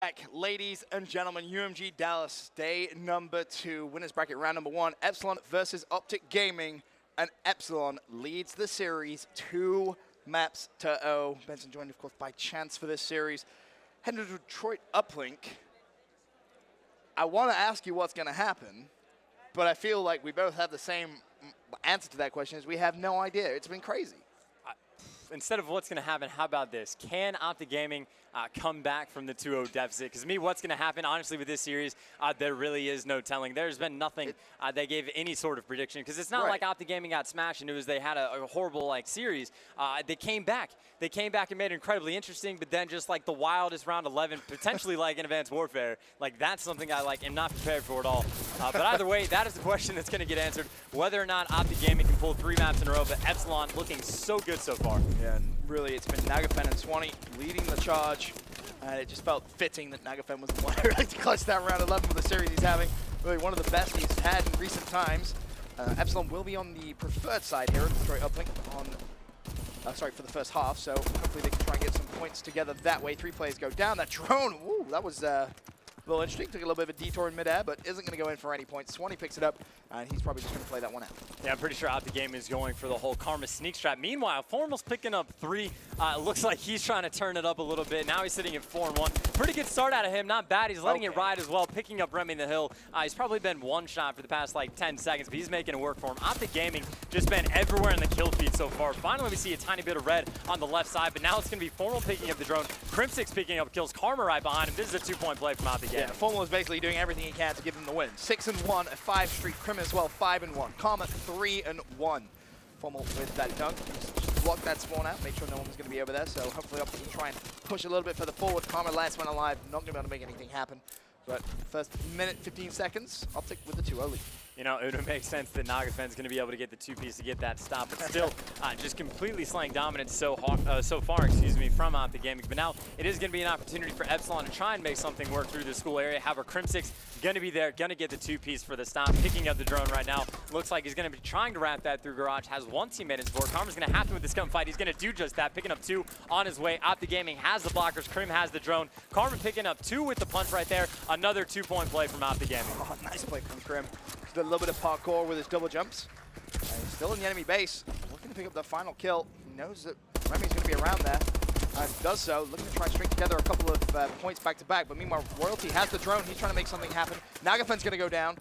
back, ladies and gentlemen. UMG Dallas, day number 2, winners bracket round number 1. Epsilon versus Optic Gaming, and Epsilon leads the series 2 maps to 0. Benson joined, of course, by chance for this series. Heading to Detroit Uplink. I want to ask you what's going to happen, but I feel like we both have the same answer to that question, is we have no idea. It's been crazy. Instead of what's going to happen, how about this? Can Optic Gaming come back from the 2-0 deficit? Because to me, what's going to happen, honestly, with this series, there really is no telling. There's been nothing that gave any sort of prediction. Because it's not like Optic Gaming got smashed and it was they had a horrible series. They came back. They came back and made it incredibly interesting. But then just like the wildest round 11, potentially like in Advanced Warfare, like that's something I am not prepared for at all. But either way, that is the question that's going to get answered. Whether or not Optic Gaming can pull 3 maps in a row, but Epsilon looking so good so far. Yeah, and really it's been Nagafen and Swanee leading the charge. And it just felt fitting that Nagafen was the one really to clutch that round 11 of the series he's having. Really one of the best he's had in recent times. Epsilon will be on the preferred side here at Detroit Uplink on, sorry, for the first half. So hopefully they can try and get some points together that way. 3 players go down. That drone, ooh, that was a little interesting. Took a little bit of a detour in midair, but isn't going to go in for any points. Swanee picks it up, and he's probably just going to play that one out. Yeah, I'm pretty sure Optic Gaming is going for the whole Karma sneak strat. Meanwhile, Formal's picking up 3. Looks like he's trying to turn it up a little bit. Now he's sitting at 4-1. Pretty good start out of him. Not bad. He's letting it ride as well, picking up Remy the Hill. He's probably been one shot for the past 10 seconds, but he's making it work for him. Optic Gaming just been everywhere in the kill feed so far. Finally, we see a tiny bit of red on the left side, but now it's going to be Formal picking up the drone. Crimsix picking up kills. Karma right behind him. This is a 2-point play from Optic Gaming. Yeah, Formal is basically doing everything he can to give them the win. 6-1, a 5 streak. Crim as well, 5-1. Karma 3-1. Formal with that dunk. Just block that spawn out, make sure no one's going to be over there. So hopefully Optic can try and push a little bit further forward. Karma last one alive, not going to be able to make anything happen. But first minute, 15 seconds, Optic with the 2-0 lead. You know, it would make sense that Nagafen's going to be able to get the 2-piece to get that stop, but still just completely slaying dominance so far, from Optic Gaming. But now it is going to be an opportunity for Epsilon to try and make something work through the school area. However, Crimsix going to be there, going to get the 2-piece for the stop, picking up the drone right now. Looks like he's going to be trying to wrap that through Garage. Has 1 teammate in support. Karma's going to have to with this gunfight. He's going to do just that, picking up 2 on his way. Optic Gaming has the blockers. Krim has the drone. Karma picking up 2 with the punch right there. Another 2-point play from Optic Gaming. Oh, nice play from Krim. Did a little bit of parkour with his double jumps. And he's still in the enemy base. Looking to pick up the final kill. He knows that Remy's going to be around there. And does so. Looking to try and string together a couple of points back to back. But meanwhile, Royalty has the drone. He's trying to make something happen. Nagafen's going to go down.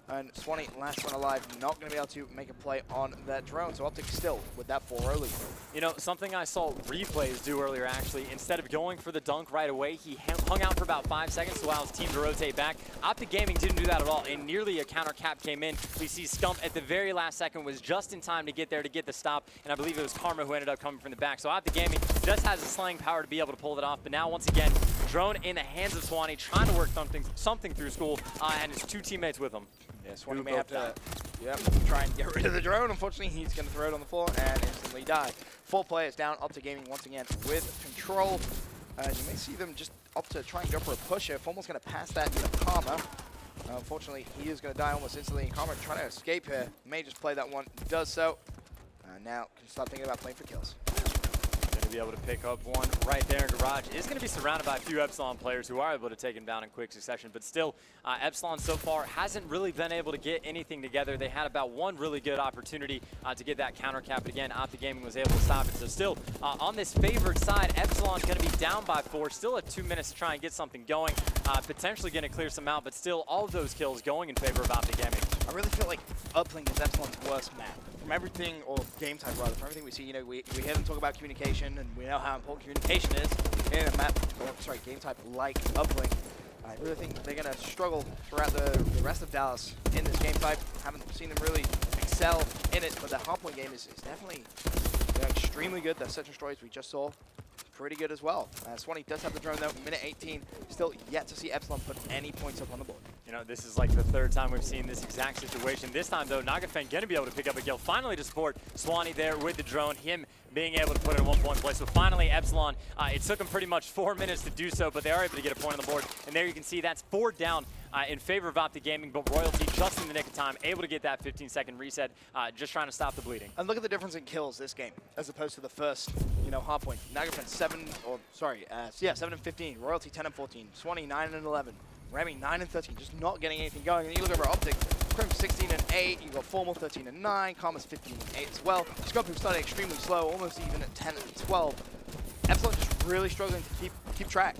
And Swanee, last one alive, not going to be able to make a play on that drone. So Optic still with that 4-0 lead. You know, something I saw replays do earlier, actually, instead of going for the dunk right away, he hung out for about 5 seconds to allow his team to rotate back. Optic Gaming didn't do that at all, and nearly a counter cap came in. We see SCUF at the very last second was just in time to get there to get the stop, and I believe it was Karma who ended up coming from the back. So Optic Gaming just has the slaying power to be able to pull it off, but now, once again, drone in the hands of Swanee, trying to work something through school, and his 2 teammates with him. Yeah, Swanee may have to try and get rid of the drone. Unfortunately, he's going to throw it on the floor and instantly die. 4 players down. Optic Gaming once again with control. You may see them just opt to try and go for a push here. Formal's going to pass that to Karma. Unfortunately, he is going to die almost instantly. Karma trying to escape here. May just play that one. Does so. Now can start thinking about playing for kills. Going to be able to pick up one right there in Garage. Is going to be surrounded by a few Epsilon players who are able to take him down in quick succession, but still, Epsilon so far hasn't really been able to get anything together. They had about 1 really good opportunity to get that counter cap, but again, Optic Gaming was able to stop it. So still, on this favored side, Epsilon's going to be down by 4, still at 2 minutes to try and get something going, potentially going to clear some out, but still, all of those kills going in favor of Optic Gaming. I really feel like Uplink is Epsilon's worst map. From everything, or game type rather, from everything we see, you know, we hear them talk about communication, and we know how important communication is in a map, game type like Uplink. I really think they're going to struggle throughout the rest of Dallas in this game type. Haven't seen them really excel in it, but the hardpoint game is definitely extremely good. The Search and Destroys we just saw, pretty good as well. Swanee does have the drone though, minute 18. Still yet to see Epsilon put any points up on the board. You know, this is like the 3rd time we've seen this exact situation. This time though, Nagafen going to be able to pick up a kill. Finally to support Swanee there with the drone. Him being able to put in a 1-point play. So finally, Epsilon, it took them pretty much 4 minutes to do so, but they are able to get a point on the board. And there you can see that's 4 down in favor of Optic Gaming, but Royalty just in the nick of time, able to get that 15-second reset, just trying to stop the bleeding. And look at the difference in kills this game, as opposed to the first, hard point. Nagafen 7 and 15. Royalty 10 and 14. Swanee 9 and 11. Remy 9 and 13, just not getting anything going. And you look over Optic, Crim 16 and 8. You got Formal 13 and 9. Karma's 15 and 8 as well. SCUF, who started extremely slow, almost even at 10 and 12. Epsilon just really struggling to keep track.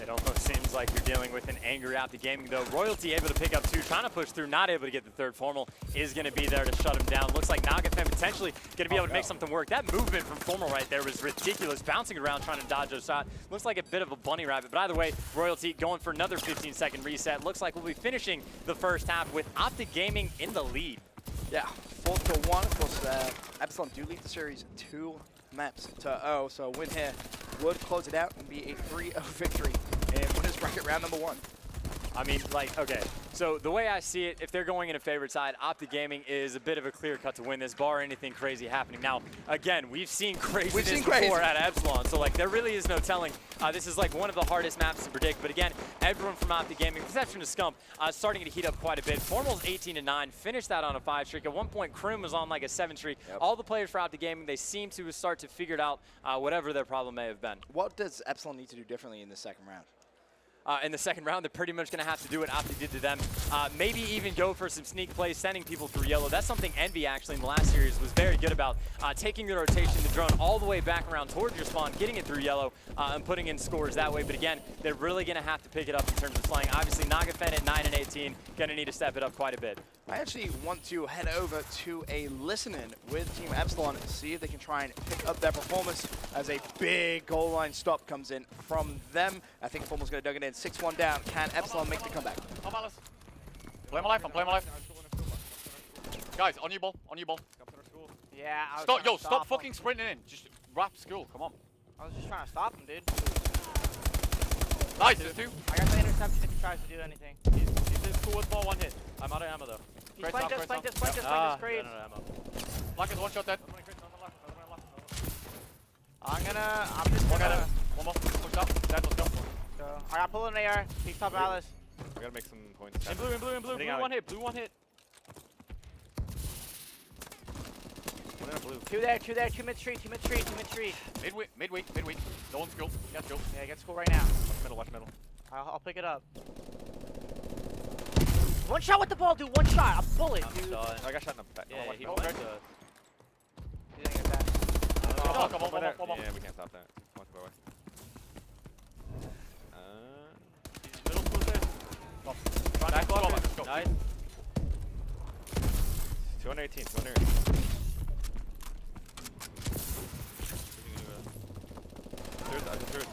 It almost seems like you're dealing with an angry Optic Gaming, though. Royalty able to pick up 2, trying to push through, not able to get the third. Formal is going to be there to shut him down. Looks like Nagafen potentially going to be able to make something work. That movement from Formal right there was ridiculous, bouncing around trying to dodge a shot. Looks like a bit of a bunny rabbit, but either way, Royalty going for another 15-second reset. Looks like we'll be finishing the first half with Optic Gaming in the lead. Yeah, 4-1. Of course, Epsilon do lead the series 2 maps to 0, so a win here would close it out and be a 3-0 victory in winners bracket round number 1. I mean, like, okay, so the way I see it, if they're going in a favorite side, Optic Gaming is a bit of a clear cut to win this, bar anything crazy happening. Now, again, we've seen craziness before at Epsilon, so like there really is no telling. This is like one of the hardest maps to predict, but again, everyone from Optic Gaming, with the exception of SCUF, starting to heat up quite a bit. Formal's 18 and 9, finished that on a 5 streak. At one point, Krim was on like a 7 streak. Yep. All the players for Optic Gaming, they seem to start to figure it out, whatever their problem may have been. What does Epsilon need to do differently in the second round? In the second round, they're pretty much going to have to do what Optic did to them. Maybe even go for some sneak plays, sending people through yellow. That's something Envy actually in the last series was very good about. Taking the rotation, the drone all the way back around towards your spawn, getting it through yellow, and putting in scores that way. But again, they're really going to have to pick it up in terms of flying. Obviously, Nagafen at 9 and 18, going to need to step it up quite a bit. I actually want to head over to a listen-in with Team Epsilon and see if they can try and pick up their performance as a big goal line stop comes in from them. I think Formal's going to dug it in. 6-1 down. Can Epsilon make the comeback? Play my life, I'm playing my life. Guys, on your ball, on your ball. Yeah, stop fucking sprinting in. Just wrap school, come on. I was just trying to stop him, dude. Nice, there's 2. I got the interception if he tries to do anything. He's cool with ball, 1 hit. I'm out of ammo though. He's flank this, Crave. Lock is 1 shot dead. I'm just gonna... One more, push up, dead, let's go. I got pull in the AR, peek top Alice. I gotta make some points. In blue, blue 1 hit, blue 1 hit. Blue. 2 there, 2 mid-street. Midweek. No one's school. Get school. Yeah, get school right now. Watch middle. I'll pick it up. 1 shot with the ball, dude, 1 shot. A bullet, dude. I got shot in the back. Yeah, he middle. won't hurt You didn't get that. Come on. Yeah, we can't stop that. One away. Middle school there. Back block, let's go. Nice. 218, 218. Third.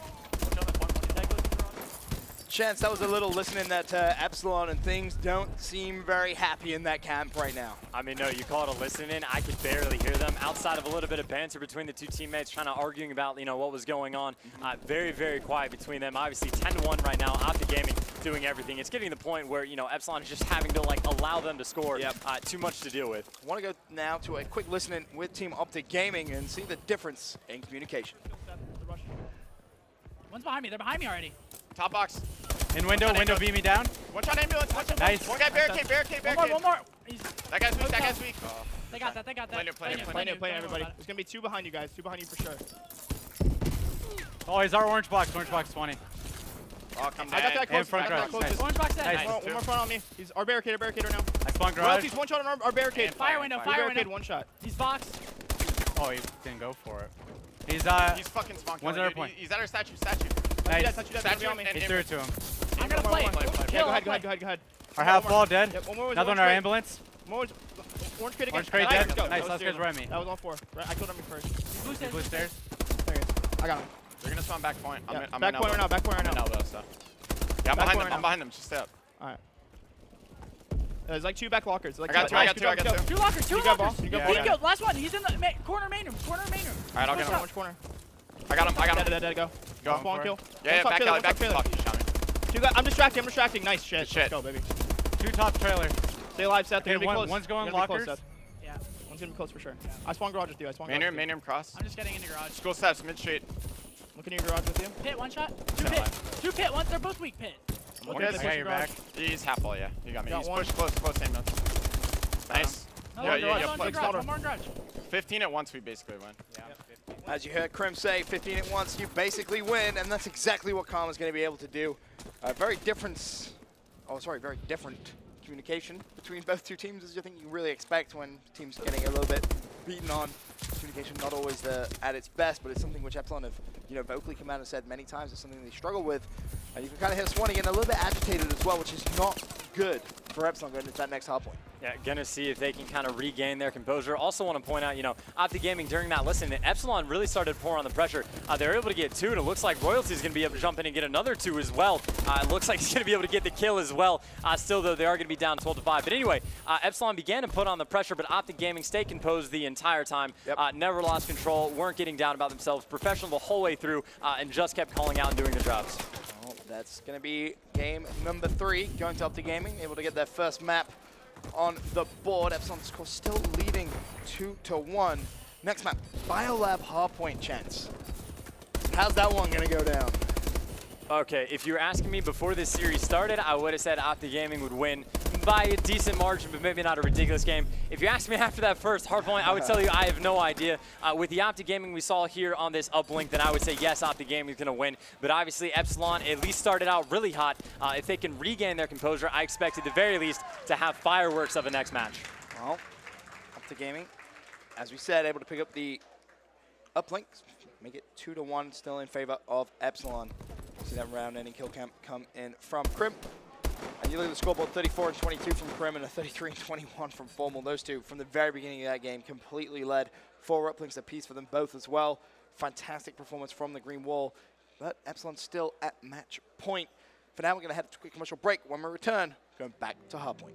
Chance, that was a little listening that Epsilon, and things don't seem very happy in that camp right now. I mean, no, you call it a listening. I could barely hear them outside of a little bit of banter between the 2 teammates, trying to arguing about what was going on. Very, very quiet between them. Obviously, 10-1 right now. Optic Gaming doing everything. It's getting to the point where Epsilon is just having to allow them to score. Yep. Too much to deal with. I want to go now to a quick listening with Team Optic Gaming and see the difference in communication. One's behind me. They're behind me already. Top box. In window beat me down. 1 shot ambulance, 1 shot. Nice. One guy barricade. One more. That guy's weak. They got that. Play it, everybody. There's gonna be 2 behind you guys. 2 behind you for sure. Oh, he's our orange box 20. Oh, come I got that close. And front garage. Nice. Orange box dead. Nice. One more front on me. He's our barricader now. I spawned garage. Royalty's 1 shot on our barricade. Fire window. Barricade 1 shot. He's boxed. Oh, he didn't go for it. He's fucking spawn one's killer, at our point. He's at our statue. Nice. Statue He threw it to him. I'm gonna play it. Yeah, go ahead. Our half wall dead. Yep, another one our ambulance. Orange crate again. Orange crate dead. Nice, last guy's right me. That was all 4. I killed him first. Blue stairs. There he is. I got him. They're gonna spawn back point. I'm back point right now. Yeah, I'm behind them. Just stay up. Alright. There's like 2 back lockers. I got 2. 2 lockers. You got ball. You got ball. He killed. Last one. He's in the corner main room. Alright, I'll get him. Orange corner. I got him. Dead, go. Spawn kill. Yeah, back alley. Fuck, you shot me. 2 guys. I'm distracting. Nice shit. Shit. Let's go, baby. 2 top trailer. Stay alive, Seth. They're One's going lockers. Close, Yeah. Epsilon's gonna be close for sure. I spawn garage with you. I spawn Main garage room, main room, cross. I'm just getting into garage. School steps, mid street. Looking at your garage with you. Pit, one shot. Two pit. Two pit. One. They're both weak pit. Okay, I they got push your garage. He's half wall, yeah. You got me. Got He's one. pushed close, same notes. Nice. No, Yeah, one yeah, garage, yeah, one play garage, counter. one more in garage. 15 at once, we basically win. As you heard Krim say, 15 at once, you basically win, and that's exactly what Karma's going to be able to do. Very different communication between both two teams, as you think you really expect when teams getting a little bit beaten on. Communication not always at its best, but it's something which Epsilon have, vocally come out and said many times. It's something they struggle with. And you can kind of hear Swanee getting a little bit agitated as well, which is not good for Epsilon going into that next hard point. Yeah, gonna see if they can kind of regain their composure. Also want to point out, Optic Gaming during that listen, Epsilon really started to pour on the pressure. They were able to get 2, and it looks like Royalty's gonna be able to jump in and get another 2 as well. It looks like he's gonna be able to get the kill as well. Still though, they are gonna be down 12-5. But anyway, Epsilon began to put on the pressure, but Optic Gaming stayed composed the entire time. Yep. Never lost control, weren't getting down about themselves, professional the whole way through, and just kept calling out and doing the jobs. Well, that's going to be game number 3, going to Optic Gaming, able to get their first map on the board. Epsilon score still leading 2-1. Next map, Biolab Hardpoint chance. How's that one going to go down? Okay, if you were asking me before this series started, I would have said Optic Gaming would win by a decent margin, but maybe not a ridiculous game. If you asked me after that first hardpoint, I would tell you I have no idea. With the Optic Gaming we saw here on this uplink, then I would say yes, Optic Gaming is going to win. But obviously Epsilon at least started out really hot. If they can regain their composure, I expect at the very least to have fireworks of a next match. Well, Optic Gaming, as we said, able to pick up the uplink, make it 2-1, still in favor of Epsilon. See that round ending kill cam come in from Krim. And you look at the scoreboard, 34-22 from Krim and a 33-21 from Formal. Those two, from the very beginning of that game, completely led. 4 uplinks apiece for them both as well. Fantastic performance from the Green Wall. But Epsilon still at match point. For now, we're going to head to a quick commercial break. When we return, going back to Hardpoint.